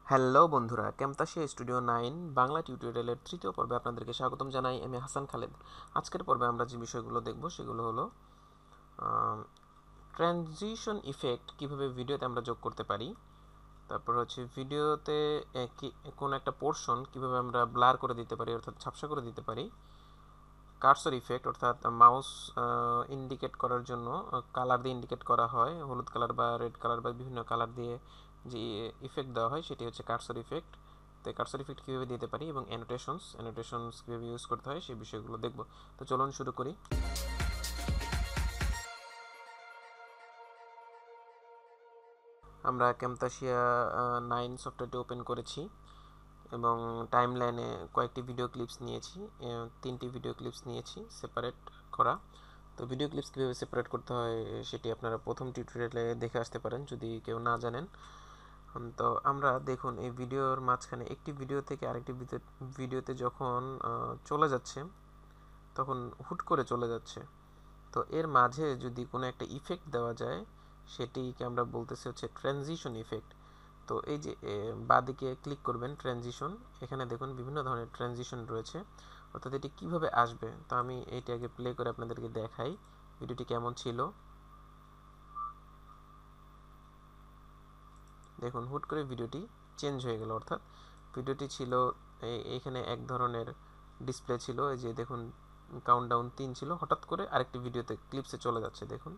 Hello বন্ধুরা, ক্যাম্পাসিয়া studio 9 Bangla টিউটোরিয়ালের তৃতীয় পর্বে আপনাদেরকে স্বাগতম জানাই। আমি হাসান খালেদ। আজকের পর্বে আমরা যে বিষয়গুলো দেখব সেগুলো হলো ট্রানজিশন ইফেক্ট কিভাবে ভিডিওতে আমরা যোগ করতে পারি, তারপর হচ্ছে ভিডিওতে কোন একটা পোর্শন কিভাবে আমরা ব্লার করে দিতে পারি অর্থাৎ ঝাপসা করে দিতে পারি, কার্সর ইফেক্ট অর্থাৎ মাউস ইন্ডিকেট করার জন্য কালার দিয়ে ইন্ডিকেট করা হয়, হলুদ কালার বা রেড কালার বা বিভিন্ন কালার দিয়ে যে ইফেক্ট দেওয়া হয় সেটি হচ্ছে কার্সর ইফেক্ট। তো কার্সর ইফেক্ট কীভাবে দিতে পারি এবং অ্যানোটেশনস কীভাবে ইউজ করতে হয় সেই বিষয়গুলো দেখব। তো চলুন শুরু করি। আমরা ক্যাম্পাসিয়া 9 সফটওয়্যারটি ওপেন করেছি এবং টাইমলাইনে কয়েকটি ভিডিও ক্লিপস নিয়েছি, 3টি ভিডিও ক্লিপস নিয়েছি সেপারেট করা। তো ভিডিও ক্লিপস কীভাবে সেপারেট করতে হয় সেটি আপনারা প্রথম টিউটোরিয়ালে দেখে আসতে পারেন যদি কেউ না জানেন। তো আমরা দেখুন এই ভিডিওর মাঝখানে একটি ভিডিও থেকে আরেকটি ভিডিওতে যখন চলে যাচ্ছে তখন হুট করে চলে যাচ্ছে। তো এর মাঝে যদি কোনো একটা ইফেক্ট দেওয়া যায় সেটিকে আমরা বলতেছি হচ্ছে ট্রানজিশন ইফেক্ট। তো এই যে বাঁদিকে ক্লিক করবেন ট্রানজিশন, এখানে দেখুন বিভিন্ন ধরনের ট্রানজিশন রয়েছে, অর্থাৎ এটি কীভাবে আসবে। তো আমি এইটি আগে প্লে করে আপনাদেরকে দেখাই ভিডিওটি কেমন ছিল। দেখুন হুট করে ভিডিওটি চেঞ্জ হয়ে গেল, অর্থাৎ ভিডিওটি ছিল এইখানে এক ধরনের ডিসপ্লে ছিল, এই যে দেখুন কাউন্টডাউন 3 ছিল, হঠাৎ করে আরেকটি ভিডিওতে ক্লিপসে চলে যাচ্ছে। দেখুন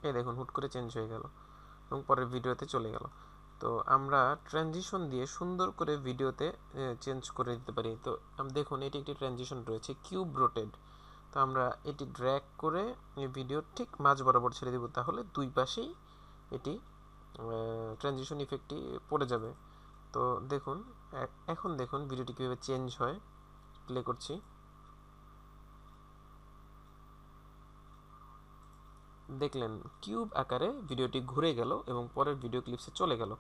এই দেখুন হুট করে চেঞ্জ হয়ে গেল এবং পরের ভিডিওতে চলে গেল। তো আমরা ট্রানজিশন দিয়ে সুন্দর করে ভিডিওতে চেঞ্জ করে দিতে পারি। তো দেখুন এটি একটি ট্রানজিশন রয়েছে কিউব রোটেড। তো আমরা এটি ড্র্যাগ করে ভিডিও ঠিক মাঝ বরাবর ছেড়ে দেব, তাহলে দুই পাশেই এটি ট্রানজিশন ইফেক্টটি পড়ে যাবে। তো দেখুন এখন দেখুন ভিডিওটি কীভাবে চেঞ্জ হয়। প্লে করছি। দেখলেন কিউব আকারে ভিডিওটি ঘুরে গেল এবং পরের ভিডিও ক্লিপসে চলে গেল।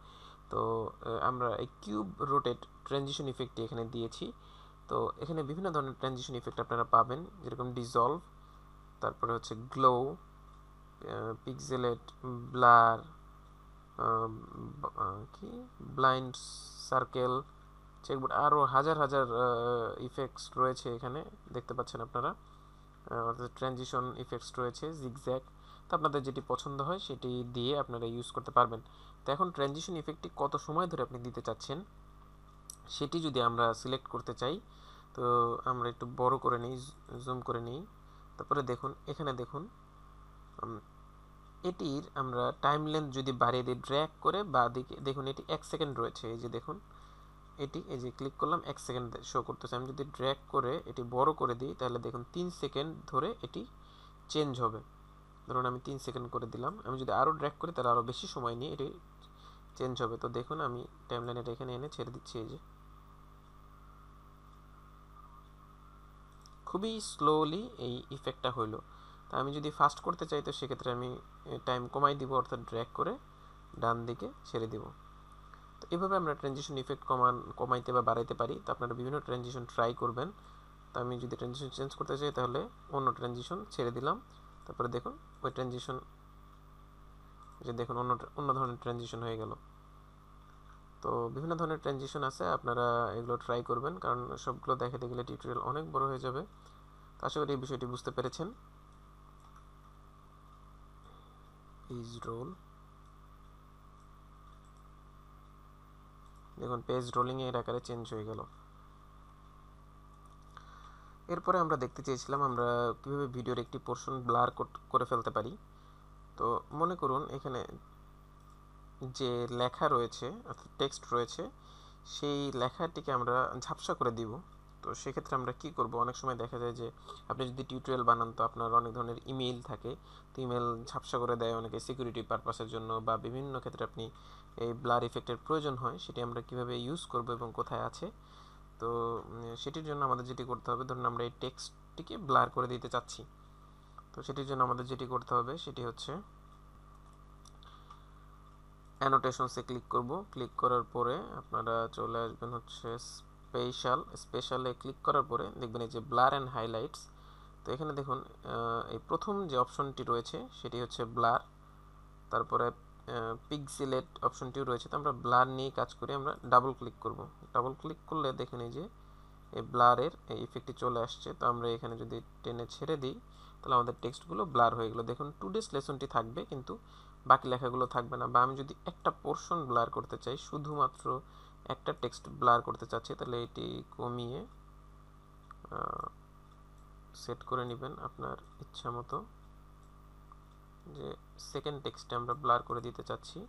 তো আমরা এই কিউব রোটেট ট্রানজিশন ইফেক্টটি এখানে দিয়েছি। তো এখানে বিভিন্ন ধরনের ট্রানজিশন ইফেক্ট আপনারা পাবেন, যেরকম ডিজলভ, তারপরে হচ্ছে গ্লো, পিক্সেলেট, ব্লার, কি ব্লাইন্ড সার্কেল, চেকবোর্ড, আরও হাজার হাজার ইফেক্টস রয়েছে এখানে দেখতে পাচ্ছেন আপনারা। অর্থাৎ ট্রানজিশন ইফেক্টস রয়েছে, জিগজ্যাগ। তো আপনাদের যেটি পছন্দ হয় সেটি দিয়ে আপনারা ইউজ করতে পারবেন। তো এখন ট্রানজিশন ইফেক্টটি কত সময় ধরে আপনি দিতে চাচ্ছেন সেটি যদি আমরা সিলেক্ট করতে চাই, তো আমরা একটু বড় করে নিই, জুম করে নিই। তারপরে দেখুন এখানে দেখুন এটির আমরা টাইম লেন্থ যদি বাড়িয়ে দিই ড্র্যাগ করে, বা দিকে দেখুন এটি 1 সেকেন্ড রয়েছে, এই যে দেখুন এটি, এই যে ক্লিক করলাম 1 সেকেন্ড শো করতেছে। আমি যদি ড্র্যাগ করে এটি বড় করে দিই তাহলে দেখুন 3 সেকেন্ড ধরে এটি চেঞ্জ হবে। ধরুন আমি 3 সেকেন্ড করে দিলাম, আমি যদি আরও ড্র্যাগ করি তাহলে আরও বেশি সময় নিয়ে এটি চেঞ্জ হবে। তো দেখুন আমি টাইমলাইনটা এখানে এনে ছেড়ে দিচ্ছি, এই যে খুবই স্লোলি এই ইফেক্টটা হইলো। তা আমি যদি ফাস্ট করতে চাই তো সেক্ষেত্রে আমি টাইম কমাই দিব, অর্থাৎ ড্র্যাগ করে ডান দিকে ছেড়ে দিব। তো এভাবে আমরা ট্রানজিশন ইফেক্ট কমাইতে বা বাড়াইতে পারি। তো আপনারা বিভিন্ন ট্রানজিশন ট্রাই করবেন। তো আমি যদি ট্রানজিশন চেঞ্জ করতে চাই তাহলে অন্য ট্রানজিশন ছেড়ে দিলাম, তারপরে দেখুন ওই ট্রানজিশন, যে দেখুন অন্য ধরনের ট্রানজিশন হয়ে গেল। তো বিভিন্ন ধরনের ট্রানজিশন আছে, আপনারা এগুলো ট্রাই করবেন, কারণ সবগুলো দেখাতে গেলে টিউটোরিয়াল অনেক বড় হয়ে যাবে। তো আশা করি এই বিষয়টি বুঝতে পেরেছেন। পেজ রোল, দেখুন পেজ রোলিং এর আকারে চেঞ্জ হয়ে গেল। এরপরে আমরা দেখতে চেয়েছিলাম আমরা কিভাবে ভিডিওর একটি পোর্শন ব্লার করে ফেলতে পারি। তো মনে করুন এখানে যে লেখা রয়েছে অর্থাৎ টেক্সট রয়েছে সেই লেখাটিকে আমরা ঝাপসা করে দিব। তো সেক্ষেত্রে আমরা কি করব, অনেক সময় দেখা যায় যে আপনি যদি টিউটোরিয়াল বানান তো আপনার অনেক ধরনের ইমেল থাকে, তো ইমেল ঝাপসা করে দেয় অনেকে সিকিউরিটি পারপাসের জন্য, বা বিভিন্ন ক্ষেত্রে আপনি এই ব্লার ইফেক্টের প্রয়োজন হয়, সেটি আমরা কিভাবে ইউজ করব এবং কোথায় আছে। তো সেটির জন্য আমাদের যেটি করতে হবে, ধরুন আমরা এই টেক্সটটিকে ব্লার করে দিতে চাচ্ছি, তো সেটির জন্য আমাদের যেটি করতে হবে সেটি হচ্ছে অ্যানোটেশনসে ক্লিক করব। ক্লিক করার পরে আপনারা চলে আসবেন হচ্ছে স্পেশালে ক্লিক করার পরে দেখবেন এই যে ব্লার অ্যান্ড হাইলাইটস। তো তো এখানে দেখুন এই প্রথম যে অপশনটি রয়েছে সেটি হচ্ছে ব্লার, তারপরে পিক্সেলেট অপশনটিও রয়েছে। তো আমরা ব্লার নিয়ে কাজ করি, আমরা ডাবল ক্লিক করব। ডাবল ক্লিক করলে দেখেন এই যে এই ব্লারের এই ইফেক্টটি চলে আসছে। তো আমরা এখানে যদি টেনে ছেড়ে দিই তাহলে আমাদের টেক্সটগুলো ব্লার হয়ে গেলো। দেখুন টুডেস লেসনটি থাকবে কিন্তু বাকি লেখাগুলো থাকবে না। বা আমি যদি একটা পোর্শন ব্লার করতে চাই, শুধুমাত্র একটা টেক্সট ব্লার করতে চাচ্ছি, তাহলে এটি কমিয়ে সেট করে নেবেন আপনার ইচ্ছা মতো, যে সেকেন্ড টেক্সটে আমরা ব্লার করে দিতে চাচ্ছি।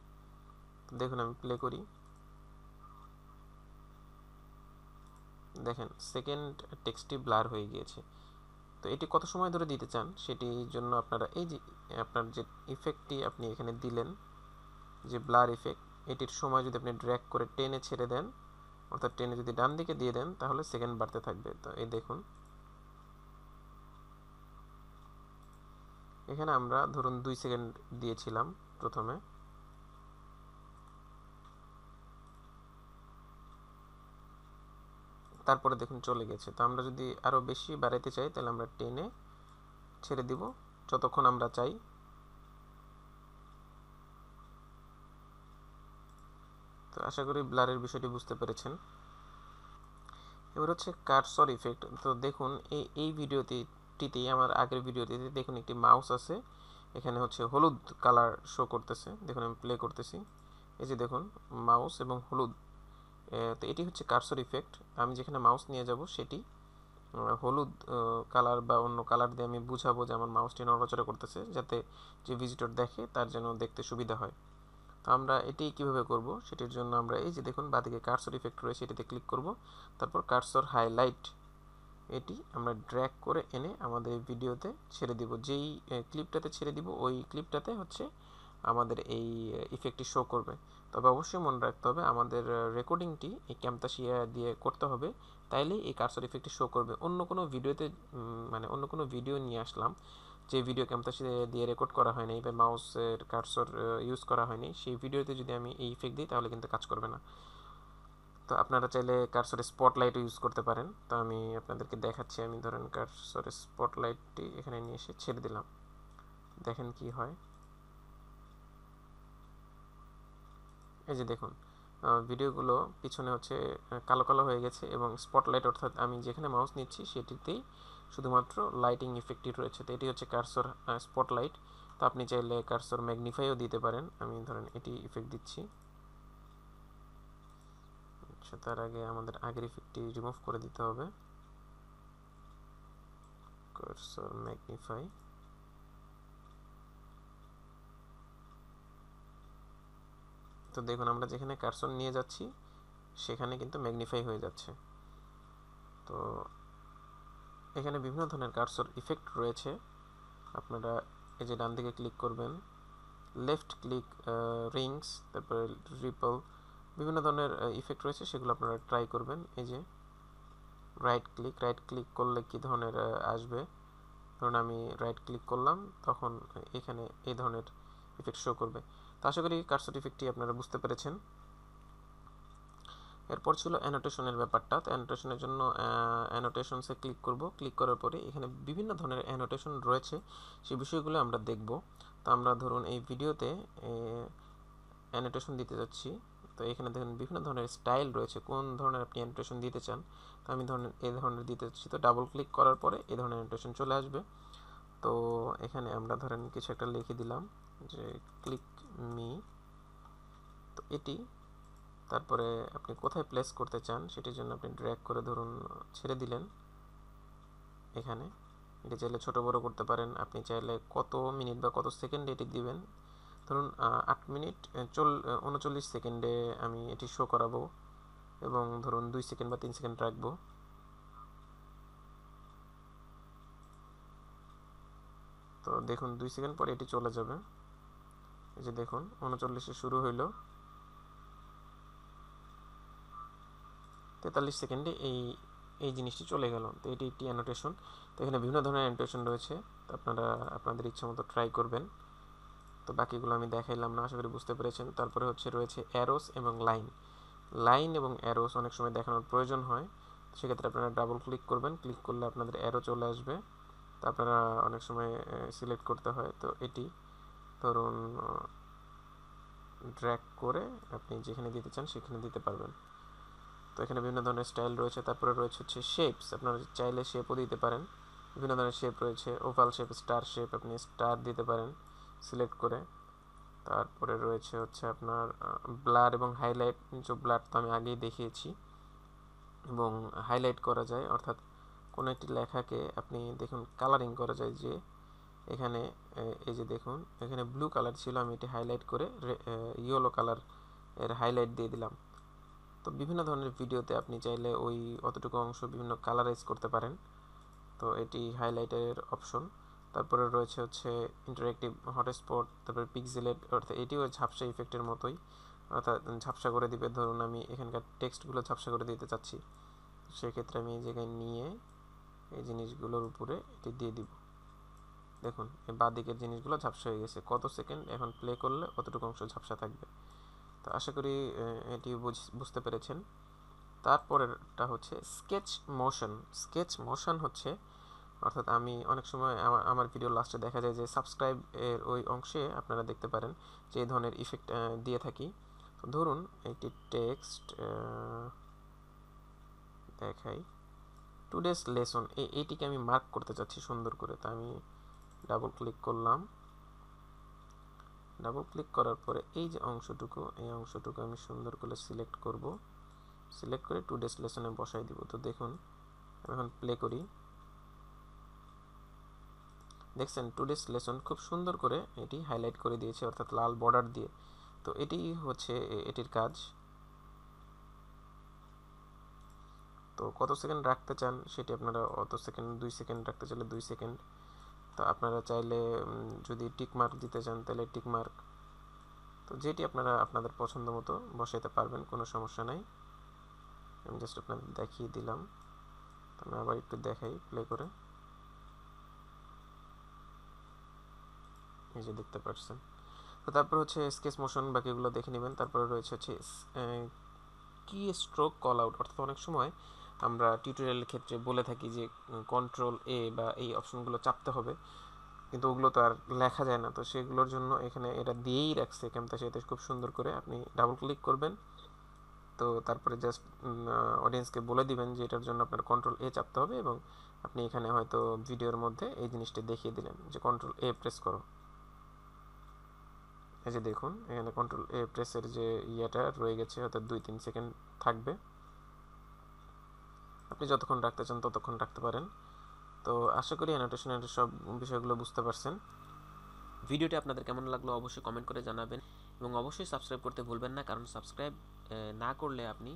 দেখুন আমি প্লে করি, দেখেন সেকেন্ড টেক্সটটি ব্লার হয়ে গিয়েছে। তো এটি কত সময় ধরে দিতে চান সেটির জন্য আপনারা এই যে আপনার যে ইফেক্টটি আপনি এখানে দিলেন, যে ব্লার ইফেক্ট, এটির সময় যদি আপনি ড্র্যাগ করে টেনে ছেড়ে দেন, অর্থাৎ টেনে যদি ডান দিকে দিয়ে দেন তাহলে সেকেন্ড বাড়তে থাকবে। তো এই দেখুন এখানে আমরা ধরুন 2 সেকেন্ড দিয়েছিলাম প্রথমে, তারপরে দেখুন চলে গেছে। তো আমরা যদি আরও বেশি বাড়াইতে চাই তাহলে আমরা টেনে ছেড়ে দিব যতক্ষণ আমরা চাই। তো আশা করি ব্লারের বিষয়টি বুঝতে পেরেছেন। এবার হচ্ছে কার্সর ইফেক্ট। তো দেখুন এই ভিডিওটিতেই, আমার আগের ভিডিওটিতে দেখুন একটি মাউস আছে, এখানে হচ্ছে হলুদ কালার শো করতেছে। দেখুন আমি প্লে করতেছি, এই যে দেখুন মাউস এবং হলুদ। তো এটি হচ্ছে কার্সর ইফেক্ট। আমি যেখানে মাউস নিয়ে যাব সেটি হলুদ কালার বা অন্য কালার দিয়ে আমি বুঝাবো যে আমার মাউসটি নড়াচড়া করতেছে, যাতে যে ভিজিটর দেখে তার যেন দেখতে সুবিধা হয়। তো আমরা এটি কিভাবে করব সেটির জন্য আমরা এই যে দেখুন বাঁদিকে কার্সর ইফেক্ট রয়েছে, এটিতে ক্লিক করব, তারপর কার্সর হাইলাইট, এটি আমরা ড্র্যাগ করে এনে আমাদের ভিডিওতে ছেড়ে দিব। যেই ক্লিপটাতে ছেড়ে দিব ওই ক্লিপটাতে হচ্ছে আমাদের এই ইফেক্টটি শো করবে। তবে অবশ্যই মনে রাখতে হবে আমাদের রেকর্ডিংটি এই ক্যামতাসিয়া দিয়ে করতে হবে, তাইলেই এই কার্সর ইফেক্টটি শো করবে। অন্য কোনো ভিডিওতে মানে অন্য কোনো ভিডিও নিয়ে আসলাম যে ভিডিও ক্যামতাসিয়া দিয়ে রেকর্ড করা হয়নি বা মাউসের কার্সর ইউজ করা হয়নি, সেই ভিডিওতে যদি আমি এই ইফেক্ট দিই তাহলে কিন্তু কাজ করবে না। তো আপনারা চাইলে কার্সর স্পটলাইটও ইউজ করতে পারেন। তো আমি আপনাদেরকে দেখাচ্ছি, আমি ধরেন কার্সর স্পটলাইটটি এখানে নিয়ে এসে ছেড়ে দিলাম, দেখেন কি হয়। এই যে দেখুন ভিডিওগুলো পিছনে হচ্ছে কালো কালো হয়ে গেছে এবং স্পটলাইট, অর্থাৎ আমি যেখানে মাউস নিচ্ছি সেটিতেই শুধুমাত্র লাইটিং ইফেক্টটি রয়েছে। তো এটি হচ্ছে কার্সর স্পটলাইট। তো আপনি চাইলে কার্সর ম্যাগনিফাইও দিতে পারেন। আমি ধরেন এটি ইফেক্ট দিচ্ছি। আচ্ছা, তার আগে আমাদের আগের ইফেক্টটি রিমুভ করে দিতে হবে। কার্সর ম্যাগনিফাই, তো দেখুন আমরা যেখানে কার্সর নিয়ে যাচ্ছি সেখানে কিন্তু ম্যাগনিফাই হয়ে যাচ্ছে। তো এখানে বিভিন্ন ধরনের কার্সর ইফেক্ট রয়েছে। আপনারা এই যে ডান দিকে ক্লিক করবেন, লেফট ক্লিক রিংস, তারপরে রিপল, বিভিন্ন ধরনের ইফেক্ট রয়েছে, সেগুলো আপনারা ট্রাই করবেন। এই যে রাইট ক্লিক করলে কি ধরনের আসবে, ধরুন আমি রাইট ক্লিক করলাম, তখন এখানে এই ধরনের ইফেক্ট শো করবে। তো আশা করি কার্সর ইফেক্টটি আপনারা বুঝতে পেরেছেন। এরপর ছিল অ্যানোটেশনের ব্যাপারটা। তো অ্যানোটেশনের জন্য অ্যানোটেশনসে ক্লিক করব। ক্লিক করার পরে এখানে বিভিন্ন ধরনের অ্যানোটেশন রয়েছে, সেই বিষয়গুলো আমরা দেখব। তো আমরা ধরুন এই ভিডিওতে অ্যানোটেশন দিতে যাচ্ছি। তো এখানে দেখুন বিভিন্ন ধরনের স্টাইল রয়েছে, কোন ধরনের আপনি অ্যানোটেশন দিতে চান। তো আমি ধরনের এই ধরনের দিতে চাচ্ছি। তো ডাবল ক্লিক করার পরে এই ধরনের অ্যানোটেশন চলে আসবে। তো এখানে আমরা ধরেন কিছু একটা লিখে দিলাম যে ক্লিক মি। তো এটি তারপরে আপনি কোথায় প্লেস করতে চান সেটির জন্য আপনি ড্র্যাগ করে ধরুন ছেড়ে দিলেন এখানে। এটি চাইলে ছোট বড় করতে পারেন, আপনি চাইলে কত মিনিট বা কত সেকেন্ড এটি দিবেন। ধরুন 8 মিনিট 39 সেকেন্ডে আমি এটি শো করাবো এবং ধরুন 2 সেকেন্ড বা 3 সেকেন্ড রাখবো। তো দেখুন 2 সেকেন্ড পরে এটি চলে যাবে। এই যে দেখুন 39-এ শুরু হইল, 43 সেকেন্ডে এই জিনিসটি চলে গেল। তো এটি একটি অ্যানোটেশন। তো এখানে বিভিন্ন ধরনের অ্যানোটেশন রয়েছে, তো আপনারা আপনাদের ইচ্ছা মতো ট্রাই করবেন। তো বাকিগুলো আমি দেখাইলাম না, আশা করি বুঝতে পেরেছেন। তারপরে রয়েছে অ্যারোস এবং লাইন এবং অ্যারোস অনেক সময় দেখানোর প্রয়োজন হয়, সেক্ষেত্রে আপনারা ডাবল ক্লিক করবেন। ক্লিক করলে আপনাদের অ্যারো চলে আসবে তো আপনারা অনেক সময় সিলেক্ট করতে হয়, তো এটি ধরুন ড্র্যাগ করে আপনি যেখানে দিতে চান সেখানে দিতে পারবেন। তো এখানে বিভিন্ন ধরনের স্টাইল রয়েছে। তারপরে রয়েছে হচ্ছে শেপস, আপনারা চাইলে শেপও দিতে পারেন। বিভিন্ন ধরনের শেপ রয়েছে, ওভাল শেপ, স্টার শেপ, আপনি স্টার দিতে পারেন সিলেক্ট করে। তারপরে রয়েছে হচ্ছে আপনার ব্লার এবং হাইলাইট। যে ব্লার তো আমি আগেই দেখিয়েছি, এবং হাইলাইট করা যায়, অর্থাৎ কোনো একটি লেখাকে আপনি দেখুন কালারিং করা যায়। যে এখানে এই যে দেখুন এখানে ব্লু কালার ছিল, আমি এটি হাইলাইট করে ইয়েলো কালার এর হাইলাইট দিয়ে দিলাম। তো বিভিন্ন ধরনের ভিডিওতে আপনি চাইলে ওই অতটুকু অংশ বিভিন্ন কালারাইজ করতে পারেন। তো এটি হাইলাইটের অপশন। তারপরে রয়েছে হচ্ছে ইন্টারেক্টিভ হটস্পট, তারপরে পিক্সেলেট, অর্থাৎ এটিও ঝাপসা ইফেক্টের মতোই, অর্থাৎ ঝাপসা করে দিবে। ধরুন আমি এখানকার টেক্সটগুলো ঝাপসা করে দিতে চাচ্ছি, সেক্ষেত্রে আমি এই জায়গায় নিয়ে এই জিনিসগুলোর উপরে এটি দিয়ে দিব। দেখুন এই বাঁ দিকের জিনিসগুলো ঝাপসা হয়ে গেছে। কত সেকেন্ড এখন প্লে করলে অতটুকু অংশ ঝাপসা থাকবে। তো আশা করি এটি বুঝতে পেরেছেন। তারপরেরটা হচ্ছে স্কেচ মোশন। স্কেচ মোশন হচ্ছে, অর্থাৎ আমি অনেক সময় আমার ভিডিও লাস্টে দেখা যায় যে সাবস্ক্রাইব এর ওই অংশে আপনারা দেখতে পারেন যে এই ধরনের ইফেক্ট দিয়ে থাকি। তো ধরুন একটি টেক্সট দেখাই, টুডেস লেসন, এইটিকে আমি মার্ক করতে চাচ্ছি সুন্দর করে। তা আমি ডাবল ক্লিক করলাম। ডাবল ক্লিক করার পরে এই যে অংশটুকু, এই অংশটুকু আমি সুন্দর করে সিলেক্ট করব। সিলেক্ট করে টুডেস লেসনে বসাই দিব। তো দেখুন এখন প্লে করি, দেখছেন টুডেস লেসন খুব সুন্দর করে এটি হাইলাইট করে দিয়েছে, অর্থাৎ লাল বর্ডার দিয়ে। তো এটি হচ্ছে এটির কাজ। তো কত সেকেন্ড রাখতে চান সেটি আপনারা, অত সেকেন্ড 2 সেকেন্ড রাখতে চাইলে 2 সেকেন্ড। তো আপনারা চাইলে যদি টিক মার্ক দিতে চান তাহলে টিক মার্ক। তো যেটি আপনারা আপনাদের পছন্দ মতো বসাইতে পারবেন, কোনো সমস্যা নাই। আমি জাস্ট আপনাদের দেখিয়ে দিলাম। তো আমি আবার একটু দেখাই প্লে করে, এই যে দেখতে পাচ্ছেন। তো তারপর হচ্ছে স্কেচ মোশন, বাকিগুলো দেখে নেবেন। তারপরে রয়েছে হচ্ছে কি স্ট্রোক কল আউট, অর্থাৎ অনেক সময় আমরা টিউটোরিয়ালের ক্ষেত্রে বলে থাকি যে কন্ট্রোল এ বা এই অপশনগুলো চাপতে হবে, কিন্তু ওগুলো তো আর লেখা যায় না। তো সেগুলোর জন্য এখানে এটা দিয়েই রাখছে ক্যামতাসিয়াতে খুব সুন্দর করে। আপনি ডাবল ক্লিক করবেন, তো তারপরে জাস্ট অডিয়েন্সকে বলে দিবেন যে এটার জন্য আপনার কন্ট্রোল এ চাপতে হবে, এবং আপনি এখানে হয়তো ভিডিওর মধ্যে এই জিনিসটা দেখিয়ে দিলেন যে কন্ট্রোল এ প্রেস করো। এই যে দেখুন এখানে কন্ট্রোল এ প্রেসের যে ইয়েটা রয়ে গেছে, হয়তো 2-3 সেকেন্ড থাকবে। আপনি যতক্ষণ রাখতে চান ততক্ষণ রাখতে পারেন। তো আশা করি অ্যানোটেশনের সব বিষয়গুলো বুঝতে পারছেন। ভিডিওটি আপনাদের কেমন লাগলো অবশ্যই কমেন্ট করে জানাবেন, এবং অবশ্যই সাবস্ক্রাইব করতে ভুলবেন না, কারণ সাবস্ক্রাইব না করলে আপনি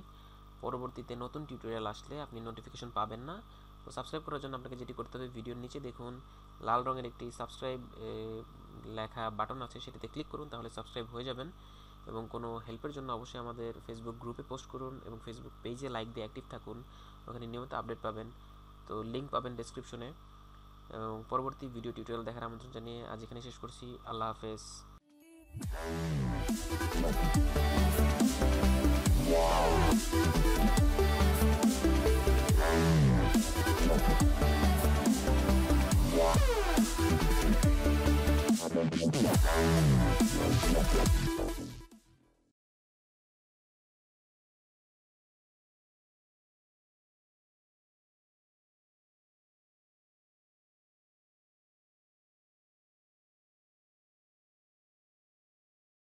পরবর্তীতে নতুন টিউটোরিয়াল আসলে আপনি নোটিফিকেশন পাবেন না। তো সাবস্ক্রাইব করার জন্য আপনাকে যেটি করতে হবে, ভিডিওর নিচে দেখুন লাল রঙের একটি সাবস্ক্রাইব লেখা বাটন আছে, সেটিতে ক্লিক করুন, তাহলে সাবস্ক্রাইব হয়ে যাবেন। এবং কোনো হেল্পের জন্য অবশ্যই আমাদের ফেসবুক গ্রুপে পোস্ট করুন, এবং ফেসবুক পেজে লাইক দিয়ে অ্যাক্টিভ থাকুন, ওখানে নিয়মিত আপডেট পাবেন। তো লিঙ্ক পাবেন ডেসক্রিপশনে। এবং পরবর্তী ভিডিও টিউটোরিয়াল দেখার আমন্ত্রণ জানিয়ে আজ এখানে শেষ করছি। আল্লাহ হাফেজ।